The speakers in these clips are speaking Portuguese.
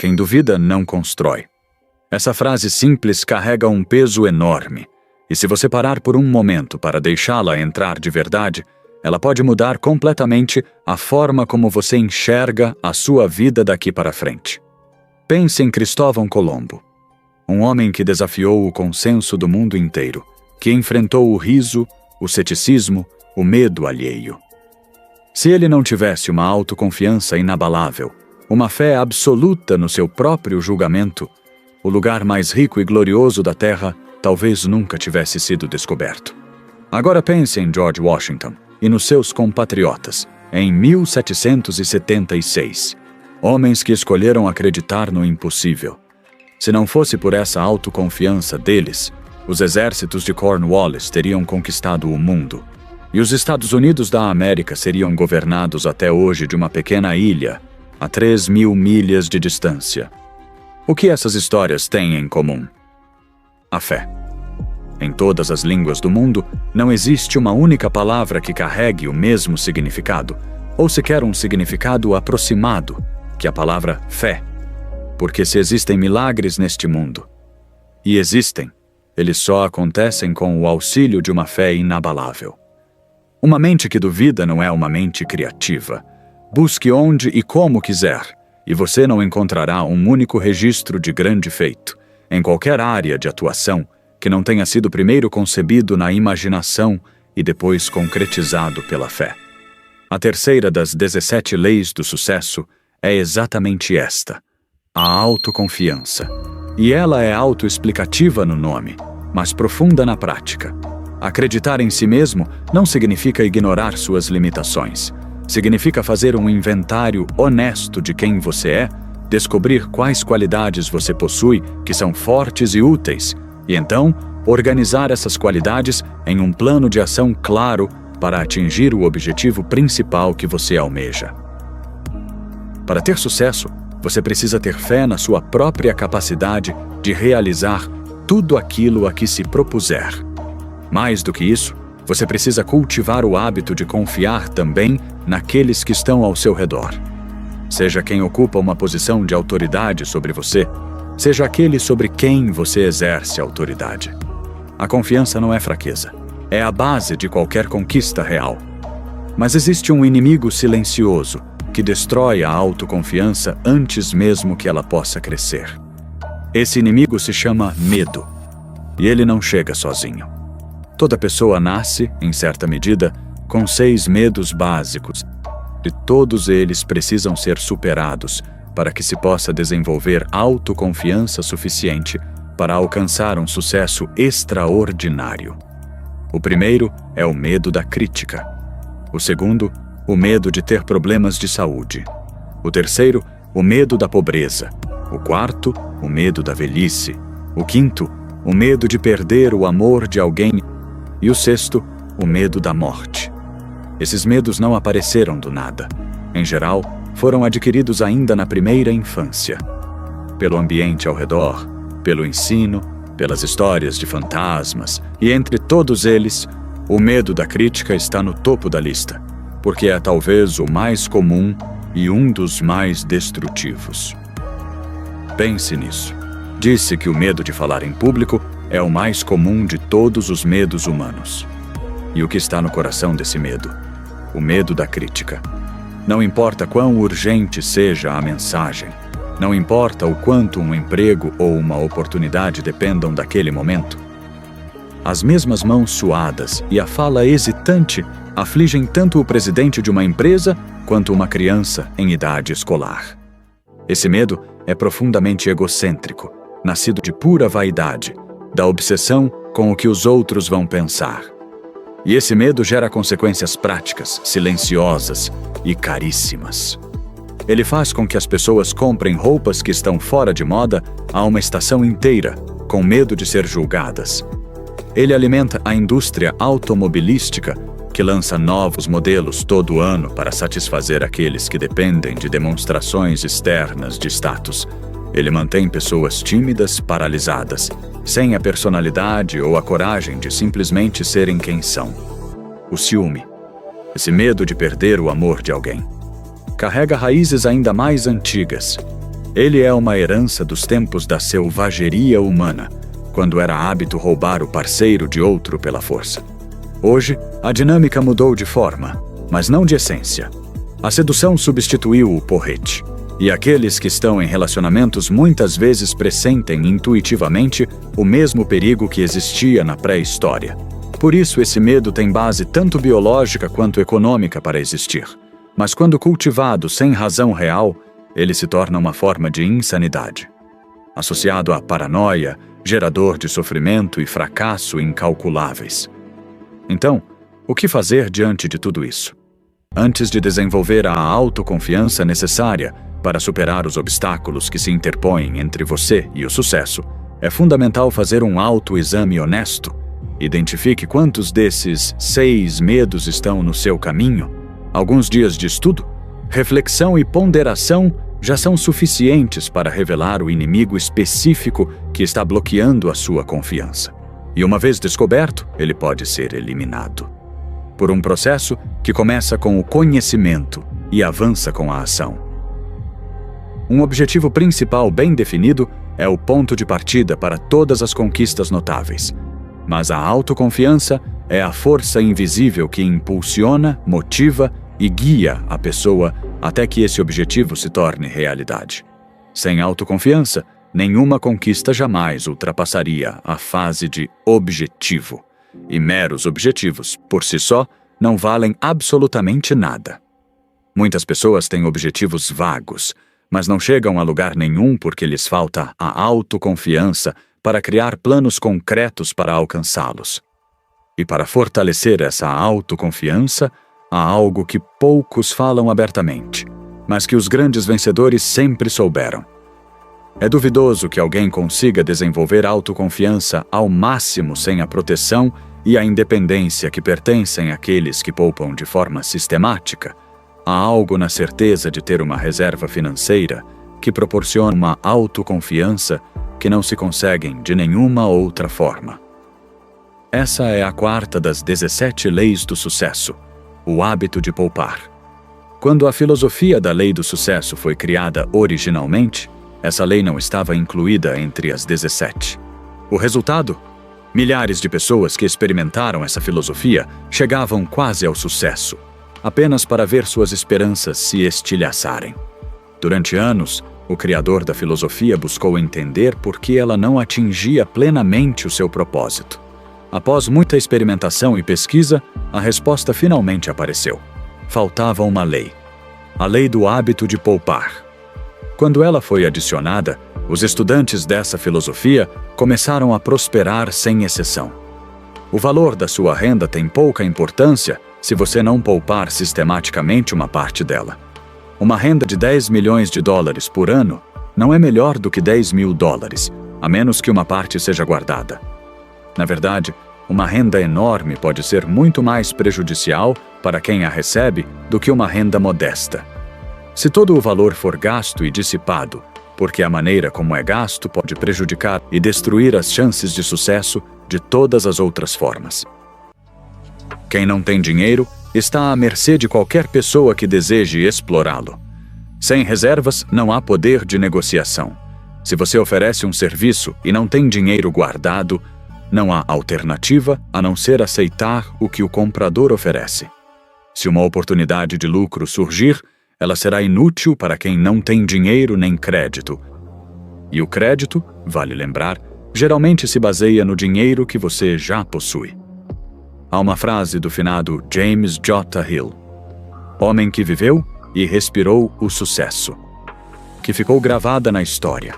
Quem duvida não constrói. Essa frase simples carrega um peso enorme, e se você parar por um momento para deixá-la entrar de verdade, ela pode mudar completamente a forma como você enxerga a sua vida daqui para frente. Pense em Cristóvão Colombo, um homem que desafiou o consenso do mundo inteiro, que enfrentou o riso, o ceticismo, o medo alheio. Se ele não tivesse uma autoconfiança inabalável, uma fé absoluta no seu próprio julgamento, o lugar mais rico e glorioso da Terra talvez nunca tivesse sido descoberto. Agora pense em George Washington e nos seus compatriotas, em 1776. Homens que escolheram acreditar no impossível. Se não fosse por essa autoconfiança deles, os exércitos de Cornwallis teriam conquistado o mundo, e os Estados Unidos da América seriam governados até hoje de uma pequena ilha, a 3.000 milhas de distância. O que essas histórias têm em comum? A fé. Em todas as línguas do mundo, não existe uma única palavra que carregue o mesmo significado, ou sequer um significado aproximado, que a palavra fé. Porque se existem milagres neste mundo, e existem, eles só acontecem com o auxílio de uma fé inabalável. Uma mente que duvida não é uma mente criativa. Busque onde e como quiser, e você não encontrará um único registro de grande feito, em qualquer área de atuação, que não tenha sido primeiro concebido na imaginação e depois concretizado pela fé. A terceira das 17 leis do sucesso é exatamente esta: a autoconfiança. E ela é autoexplicativa no nome, mas profunda na prática. Acreditar em si mesmo não significa ignorar suas limitações. Significa fazer um inventário honesto de quem você é, descobrir quais qualidades você possui que são fortes e úteis, e então organizar essas qualidades em um plano de ação claro para atingir o objetivo principal que você almeja. Para ter sucesso, você precisa ter fé na sua própria capacidade de realizar tudo aquilo a que se propuser. Mais do que isso, você precisa cultivar o hábito de confiar também naqueles que estão ao seu redor. Seja quem ocupa uma posição de autoridade sobre você, seja aquele sobre quem você exerce autoridade. A confiança não é fraqueza, é a base de qualquer conquista real. Mas existe um inimigo silencioso que destrói a autoconfiança antes mesmo que ela possa crescer. Esse inimigo se chama medo, e ele não chega sozinho. Toda pessoa nasce, em certa medida, com 6 medos básicos, e todos eles precisam ser superados para que se possa desenvolver autoconfiança suficiente para alcançar um sucesso extraordinário. O primeiro é o medo da crítica. O segundo, o medo de ter problemas de saúde. O terceiro, o medo da pobreza. O quarto, o medo da velhice. O quinto, o medo de perder o amor de alguém. E o sexto, o medo da morte. Esses medos não apareceram do nada. Em geral, foram adquiridos ainda na primeira infância. Pelo ambiente ao redor, pelo ensino, pelas histórias de fantasmas, e entre todos eles, o medo da crítica está no topo da lista, porque é talvez o mais comum e um dos mais destrutivos. Pense nisso. Disse que o medo de falar em público é o mais comum de todos os medos humanos. E o que está no coração desse medo? O medo da crítica. Não importa quão urgente seja a mensagem, não importa o quanto um emprego ou uma oportunidade dependam daquele momento. As mesmas mãos suadas e a fala hesitante afligem tanto o presidente de uma empresa quanto uma criança em idade escolar. Esse medo é profundamente egocêntrico, nascido de pura vaidade, da obsessão com o que os outros vão pensar. E esse medo gera consequências práticas, silenciosas e caríssimas. Ele faz com que as pessoas comprem roupas que estão fora de moda há uma estação inteira, com medo de ser julgadas. Ele alimenta a indústria automobilística, que lança novos modelos todo ano para satisfazer aqueles que dependem de demonstrações externas de status. Ele mantém pessoas tímidas, paralisadas, sem a personalidade ou a coragem de simplesmente serem quem são. O ciúme, esse medo de perder o amor de alguém, carrega raízes ainda mais antigas. Ele é uma herança dos tempos da selvageria humana, quando era hábito roubar o parceiro de outro pela força. Hoje, a dinâmica mudou de forma, mas não de essência. A sedução substituiu o porrete, e aqueles que estão em relacionamentos muitas vezes pressentem intuitivamente o mesmo perigo que existia na pré-história. Por isso, esse medo tem base tanto biológica quanto econômica para existir. Mas quando cultivado sem razão real, ele se torna uma forma de insanidade. Associado à paranoia, gerador de sofrimento e fracasso incalculáveis. Então, o que fazer diante de tudo isso? Antes de desenvolver a autoconfiança necessária para superar os obstáculos que se interpõem entre você e o sucesso, é fundamental fazer um autoexame honesto. Identifique quantos desses 6 medos estão no seu caminho. Alguns dias de estudo, reflexão e ponderação já são suficientes para revelar o inimigo específico que está bloqueando a sua confiança. E uma vez descoberto, ele pode ser eliminado. Por um processo que começa com o conhecimento e avança com a ação. Um objetivo principal bem definido é o ponto de partida para todas as conquistas notáveis. Mas a autoconfiança é a força invisível que impulsiona, motiva e guia a pessoa até que esse objetivo se torne realidade. Sem autoconfiança, nenhuma conquista jamais ultrapassaria a fase de objetivo. E meros objetivos, por si só, não valem absolutamente nada. Muitas pessoas têm objetivos vagos, mas não chegam a lugar nenhum porque lhes falta a autoconfiança para criar planos concretos para alcançá-los. E para fortalecer essa autoconfiança, há algo que poucos falam abertamente, mas que os grandes vencedores sempre souberam. É duvidoso que alguém consiga desenvolver autoconfiança ao máximo sem a proteção e a independência que pertencem àqueles que poupam de forma sistemática. Há algo na certeza de ter uma reserva financeira que proporciona uma autoconfiança que não se conseguem de nenhuma outra forma. Essa é a 4ª das 17 leis do sucesso, o hábito de poupar. Quando a filosofia da lei do sucesso foi criada originalmente, essa lei não estava incluída entre as 17. O resultado? Milhares de pessoas que experimentaram essa filosofia chegavam quase ao sucesso, apenas para ver suas esperanças se estilhaçarem. Durante anos, o criador da filosofia buscou entender por que ela não atingia plenamente o seu propósito. Após muita experimentação e pesquisa, a resposta finalmente apareceu. Faltava uma lei. A lei do hábito de poupar. Quando ela foi adicionada, os estudantes dessa filosofia começaram a prosperar sem exceção. O valor da sua renda tem pouca importância se você não poupar sistematicamente uma parte dela. Uma renda de 10 milhões de dólares por ano não é melhor do que 10 mil dólares, a menos que uma parte seja guardada. Na verdade, uma renda enorme pode ser muito mais prejudicial para quem a recebe do que uma renda modesta. Se todo o valor for gasto e dissipado, porque a maneira como é gasto pode prejudicar e destruir as chances de sucesso de todas as outras formas. Quem não tem dinheiro está à mercê de qualquer pessoa que deseje explorá-lo. Sem reservas, não há poder de negociação. Se você oferece um serviço e não tem dinheiro guardado, não há alternativa a não ser aceitar o que o comprador oferece. Se uma oportunidade de lucro surgir, ela será inútil para quem não tem dinheiro nem crédito. E o crédito, vale lembrar, geralmente se baseia no dinheiro que você já possui. Há uma frase do finado James J. Hill, homem que viveu e respirou o sucesso, que ficou gravada na história.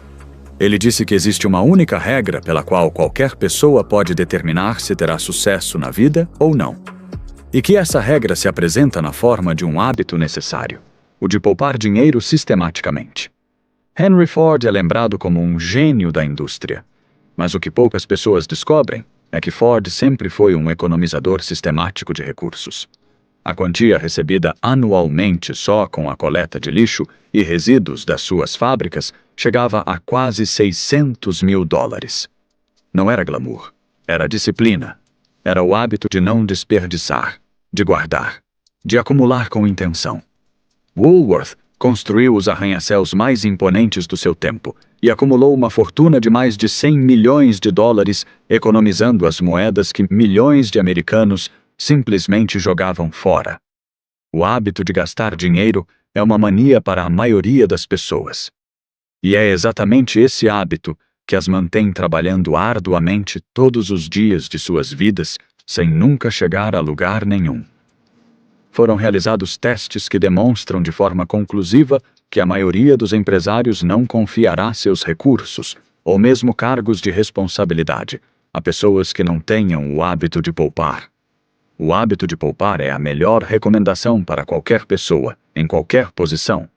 Ele disse que existe uma única regra pela qual qualquer pessoa pode determinar se terá sucesso na vida ou não, e que essa regra se apresenta na forma de um hábito necessário, o de poupar dinheiro sistematicamente. Henry Ford é lembrado como um gênio da indústria, mas o que poucas pessoas descobrem é que Ford sempre foi um economizador sistemático de recursos. A quantia recebida anualmente só com a coleta de lixo e resíduos das suas fábricas chegava a quase 600 mil dólares. Não era glamour, era disciplina. Era o hábito de não desperdiçar, de guardar, de acumular com intenção. Woolworth Construiu os arranha-céus mais imponentes do seu tempo e acumulou uma fortuna de mais de 100 milhões de dólares, economizando as moedas que milhões de americanos simplesmente jogavam fora. O hábito de gastar dinheiro é uma mania para a maioria das pessoas. E é exatamente esse hábito que as mantém trabalhando arduamente todos os dias de suas vidas, sem nunca chegar a lugar nenhum. Foram realizados testes que demonstram de forma conclusiva que a maioria dos empresários não confiará seus recursos, ou mesmo cargos de responsabilidade, a pessoas que não tenham o hábito de poupar. O hábito de poupar é a melhor recomendação para qualquer pessoa, em qualquer posição.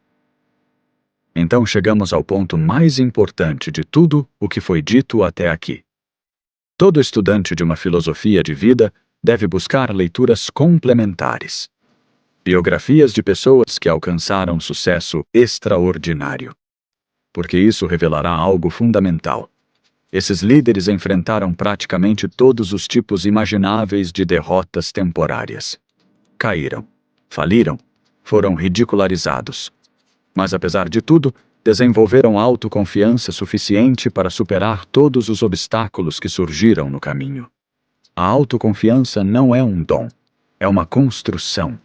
Então chegamos ao ponto mais importante de tudo o que foi dito até aqui. Todo estudante de uma filosofia de vida deve buscar leituras complementares. Biografias de pessoas que alcançaram sucesso extraordinário. Porque isso revelará algo fundamental. Esses líderes enfrentaram praticamente todos os tipos imagináveis de derrotas temporárias. Caíram, faliram, foram ridicularizados. Mas apesar de tudo, desenvolveram autoconfiança suficiente para superar todos os obstáculos que surgiram no caminho. A autoconfiança não é um dom, é uma construção.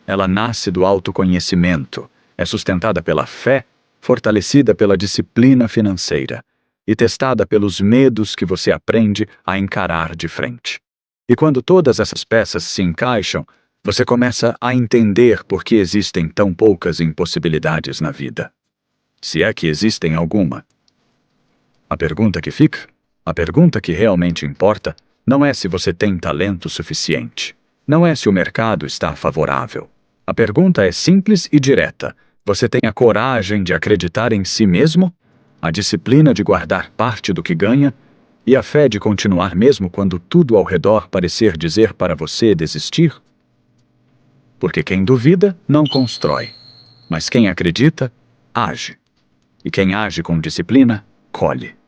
Ela nasce do autoconhecimento, é sustentada pela fé, fortalecida pela disciplina financeira e testada pelos medos que você aprende a encarar de frente. E quando todas essas peças se encaixam, você começa a entender por que existem tão poucas impossibilidades na vida. Se é que existem alguma. A pergunta que fica, a pergunta que realmente importa, não é se você tem talento suficiente. Não é se o mercado está favorável. A pergunta é simples e direta. Você tem a coragem de acreditar em si mesmo? A disciplina de guardar parte do que ganha? E a fé de continuar mesmo quando tudo ao redor parecer dizer para você desistir? Porque quem duvida, não constrói. Mas quem acredita, age. E quem age com disciplina, colhe.